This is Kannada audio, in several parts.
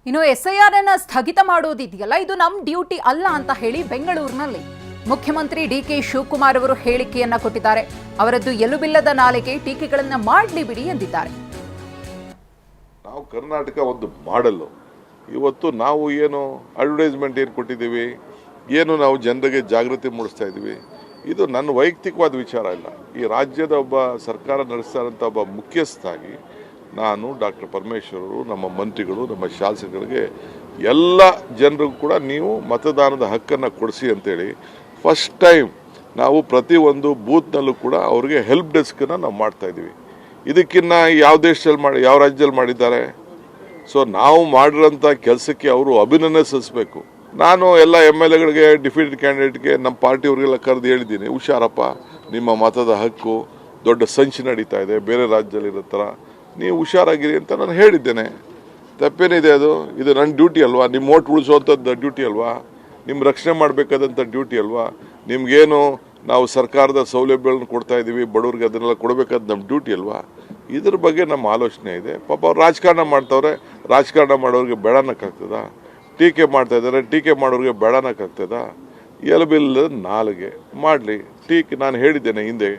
ಇನ್ನು ಎಸ್ಐಆರ್ ಅನ್ನು ಸ್ಥಗಿತ ಮಾಡೋದಿದೆಯಲ್ಲ, ಇದು ನಮ್ಮ ಡ್ಯೂಟಿ ಅಲ್ಲ ಅಂತ ಹೇಳಿ ಬೆಂಗಳೂರಿನಲ್ಲಿ ಮುಖ್ಯಮಂತ್ರಿ ಡಿಕೆ ಶಿವಕುಮಾರ್ ಅವರು ಹೇಳಿಕೆಯನ್ನ ಕೊಟ್ಟಿದ್ದಾರೆ. ಅವರದ್ದು ಎಲುಬಿಲ್ಲದ ನಾಲಿಗೆ, ಟೀಕೆಗಳನ್ನ ಮಾಡಲಿ ಬಿಡಿ ಎಂದಿದ್ದಾರೆ. ನಾವು ಕರ್ನಾಟಕ ಒಂದು ಮಾಡಲು ಇವತ್ತು ನಾವು ಏನು ಅಡ್ವರ್ಟೈಸ್ಮೆಂಟ್ ಏನು ಕೊಟ್ಟಿದ್ದೀವಿ, ಏನು ನಾವು ಜನರಿಗೆ ಜಾಗೃತಿ ಮೂಡಿಸ್ತಾ ಇದ್ದೀವಿ, ಇದು ನನ್ನ ವೈಯಕ್ತಿಕವಾದ ವಿಚಾರ ಇಲ್ಲ. ಈ ರಾಜ್ಯದ ಒಬ್ಬ ಸರ್ಕಾರ ನಡೆಸ್ತಾ ಇರೋಂಥ ಒಬ್ಬ ಮುಖ್ಯಸ್ಥನಾಗಿ ನಾನು ಡಾಕ್ಟರ್ ಪರಮೇಶ್ವರರು, ನಮ್ಮ ಮಂತ್ರಿಗಳು, ನಮ್ಮ ಶಾಸಕರಿಗೆ ಎಲ್ಲ ಜನರಿಗೂ ಕೂಡ ನೀವು ಮತದಾನದ ಹಕ್ಕನ್ನು ಕೊಡಿಸಿ ಅಂತೇಳಿ ಫಸ್ಟ್ ಟೈಮ್ ನಾವು ಪ್ರತಿಯೊಂದು ಬೂತ್ನಲ್ಲೂ ಕೂಡ ಅವ್ರಿಗೆ ಹೆಲ್ಪ್ ಡೆಸ್ಕನ್ನು ನಾವು ಮಾಡ್ತಾ ಇದ್ದೀವಿ. ಇದಕ್ಕಿನ್ನ ಯಾವ ದೇಶದಲ್ಲಿ ಯಾವ ರಾಜ್ಯದಲ್ಲಿ ಮಾಡಿದ್ದಾರೆ? ಸೊ ನಾವು ಮಾಡಿರೋಂಥ ಕೆಲಸಕ್ಕೆ ಅವರು ಅಭಿನಂದನೆ ಸಲ್ಲಿಸಬೇಕು. ನಾನು ಎಲ್ಲ MLAಗಳಿಗೆ, ಡಿಫೀಟೆಡ್ ಕ್ಯಾಂಡಿಡೇಟ್ಗೆ, ನಮ್ಮ ಪಾರ್ಟಿಯವ್ರಿಗೆಲ್ಲ ಕರೆದು ಹೇಳಿದ್ದೀನಿ, ಹುಷಾರಪ್ಪ, ನಿಮ್ಮ ಮತದ ಹಕ್ಕು ದೊಡ್ಡ ಸಂಚು ನಡೀತಾ ಇದೆ ಬೇರೆ ರಾಜ್ಯದಲ್ಲಿರೋ ಥರ, ನೀವು ಹುಷಾರಾಗಿರಿ ಅಂತ ನಾನು ಹೇಳಿದ್ದೇನೆ. ತಪ್ಪೇನಿದೆ? ಇದು ನನ್ನ ಡ್ಯೂಟಿ ಅಲ್ವಾ? ನಿಮ್ಮ ಓಟ್ ಉಳಿಸೋವಂಥದ್ದು ಡ್ಯೂಟಿ ಅಲ್ವಾ? ನಿಮ್ಮ ರಕ್ಷಣೆ ಮಾಡಬೇಕಾದಂಥ ಡ್ಯೂಟಿ ಅಲ್ವಾ? ನಿಮಗೇನು ನಾವು ಸರ್ಕಾರದ ಸೌಲಭ್ಯಗಳನ್ನು ಕೊಡ್ತಾ ಇದ್ದೀವಿ, ಬಡವ್ರಿಗೆ ಅದನ್ನೆಲ್ಲ ಕೊಡಬೇಕಾದ ನಮ್ಮ ಡ್ಯೂಟಿ ಅಲ್ವಾ? ಇದ್ರ ಬಗ್ಗೆ ನಮ್ಮ ಆಲೋಚನೆ ಇದೆ. ಪಾಪ ಅವ್ರು ರಾಜಕಾರಣ ಮಾಡ್ತವ್ರೆ, ರಾಜಕಾರಣ ಮಾಡೋರಿಗೆ ಬೇಡನಕ್ಕಾಗ್ತದ? ಟೀಕೆ ಮಾಡ್ತಾ ಇದ್ದಾರೆ, ಟೀಕೆ ಮಾಡೋರಿಗೆ ಬೇಡನಕ್ಕಾಗ್ತದ? ಎಲುಬಿಲ್ಲ ನಾಲಿಗೆ ಮಾಡಲಿ. ನಾನು ಹೇಳಿದ್ದೇನೆ ಹಿಂದೆ,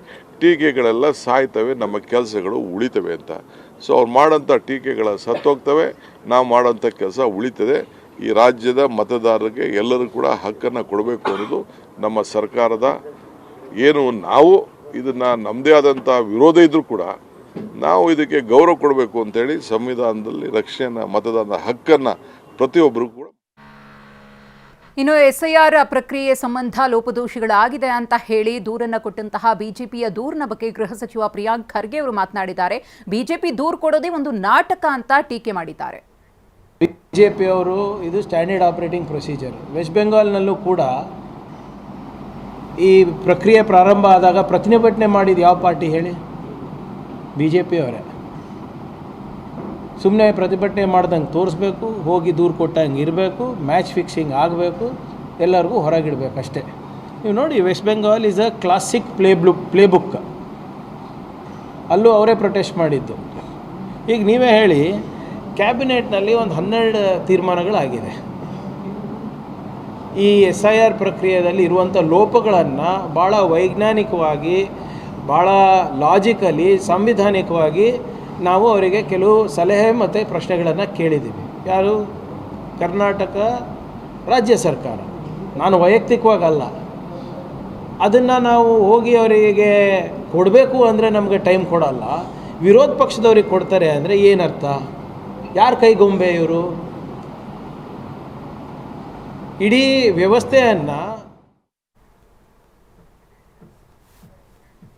ಟೀಕೆಗಳೆಲ್ಲ ಸಾಯ್ತವೆ, ನಮ್ಮ ಕೆಲಸಗಳು ಉಳಿತವೆ ಅಂತ. ಸೊ ಅವ್ರು ಮಾಡೋಂಥ ಟೀಕೆಗಳ ಸತ್ತೋಗ್ತವೆ, ನಾವು ಮಾಡೋಂಥ ಕೆಲಸ ಉಳಿತದೆ. ಈ ರಾಜ್ಯದ ಮತದಾರರಿಗೆ ಎಲ್ಲರೂ ಕೂಡ ಹಕ್ಕನ್ನು ಕೊಡಬೇಕು ಅನ್ನೋದು ನಮ್ಮ ಸರ್ಕಾರದ ಏನು. ನಾವು ಇದನ್ನು ನಮ್ಮದೇ ಆದಂಥ ವಿರೋಧ ಇದ್ರೂ ಕೂಡ ನಾವು ಇದಕ್ಕೆ ಗೌರವ ಕೊಡಬೇಕು ಅಂತೇಳಿ ಸಂವಿಧಾನದಲ್ಲಿ ರಕ್ಷಣೆ ಮತದಾನದ ಹಕ್ಕನ್ನು ಪ್ರತಿಯೊಬ್ಬರು ಕೂಡ. ಇನ್ನು ಎಸ್ಐಆರ್ ಪ್ರಕ್ರಿಯೆ ಸಂಬಂಧ ಲೋಪದೋಷಗಳಾಗಿದೆ ಅಂತ ಹೇಳಿ ದೂರನ್ನು ಕೊಟ್ಟಂತಹ ಬಿಜೆಪಿಯ ದೂರಿನ ಬಗ್ಗೆ ಗೃಹ ಸಚಿವ ಪ್ರಿಯಾಂಕ್ ಖರ್ಗೆ ಅವರು ಮಾತನಾಡಿದ್ದಾರೆ. ಬಿಜೆಪಿ ದೂರು ಕೊಡೋದೇ ಒಂದು ನಾಟಕ ಅಂತ ಟೀಕೆ ಮಾಡಿದ್ದಾರೆ. ಬಿಜೆಪಿಯವರು ಇದು ಸ್ಟ್ಯಾಂಡರ್ಡ್ ಆಪರೇಟಿಂಗ್ ಪ್ರೊಸೀಜರ್. ವೆಸ್ಟ್ ಬೆಂಗಾಲ್ನಲ್ಲೂ ಕೂಡ ಈ ಪ್ರಕ್ರಿಯೆ ಪ್ರಾರಂಭ ಆದಾಗ ಪ್ರತಿಭಟನೆ ಮಾಡಿದ ಯಾವ ಪಾರ್ಟಿ ಹೇಳಿ? ಬಿಜೆಪಿಯವರೇ. ಸುಮ್ಮನೆ ಪ್ರತಿಭಟನೆ ಮಾಡ್ದಂಗೆ ತೋರಿಸ್ಬೇಕು, ಹೋಗಿ ದೂರು ಕೊಟ್ಟಂಗೆ ಇರಬೇಕು, ಮ್ಯಾಚ್ ಫಿಕ್ಸಿಂಗ್ ಆಗಬೇಕು, ಎಲ್ಲರಿಗೂ ಹೊರಗಿಡಬೇಕು ಅಷ್ಟೇ. ನೀವು ನೋಡಿ, West Bengal is a classic playbook. ಅಲ್ಲೂ ಅವರೇ ಪ್ರೊಟೆಸ್ಟ್ ಮಾಡಿದ್ದು. ಈಗ ನೀವೇ ಹೇಳಿ, ಕ್ಯಾಬಿನೆಟ್ನಲ್ಲಿ ಒಂದು 12 ತೀರ್ಮಾನಗಳಾಗಿದೆ. ಈ SIR ಪ್ರಕ್ರಿಯೆಯಲ್ಲಿ ಇರುವಂಥ ಲೋಪಗಳನ್ನು ಭಾಳ ವೈಜ್ಞಾನಿಕವಾಗಿ, ಭಾಳ ಲಾಜಿಕಲಿ, ಸಂವಿಧಾನಿಕವಾಗಿ ನಾವು ಅವರಿಗೆ ಕೆಲವು ಸಲಹೆ ಮತ್ತು ಪ್ರಶ್ನೆಗಳನ್ನು ಕೇಳಿದ್ದೀವಿ. ಯಾರು? ಕರ್ನಾಟಕ ರಾಜ್ಯ ಸರ್ಕಾರ. ನಾನು ವೈಯಕ್ತಿಕವಾಗಲ್ಲ. ಅದನ್ನು ನಾವು ಹೋಗಿ ಅವರಿಗೆ ಕೊಡಬೇಕು ಅಂದರೆ ನಮಗೆ ಟೈಮ್ ಕೊಡಲ್ಲ. ವಿರೋಧ ಪಕ್ಷದವ್ರಿಗೆ ಕೊಡ್ತಾರೆ ಅಂದರೆ ಏನರ್ಥ? ಯಾರ ಕೈಗೊಂಬೆ ಇವರು? ಇಡೀ ವ್ಯವಸ್ಥೆಯನ್ನು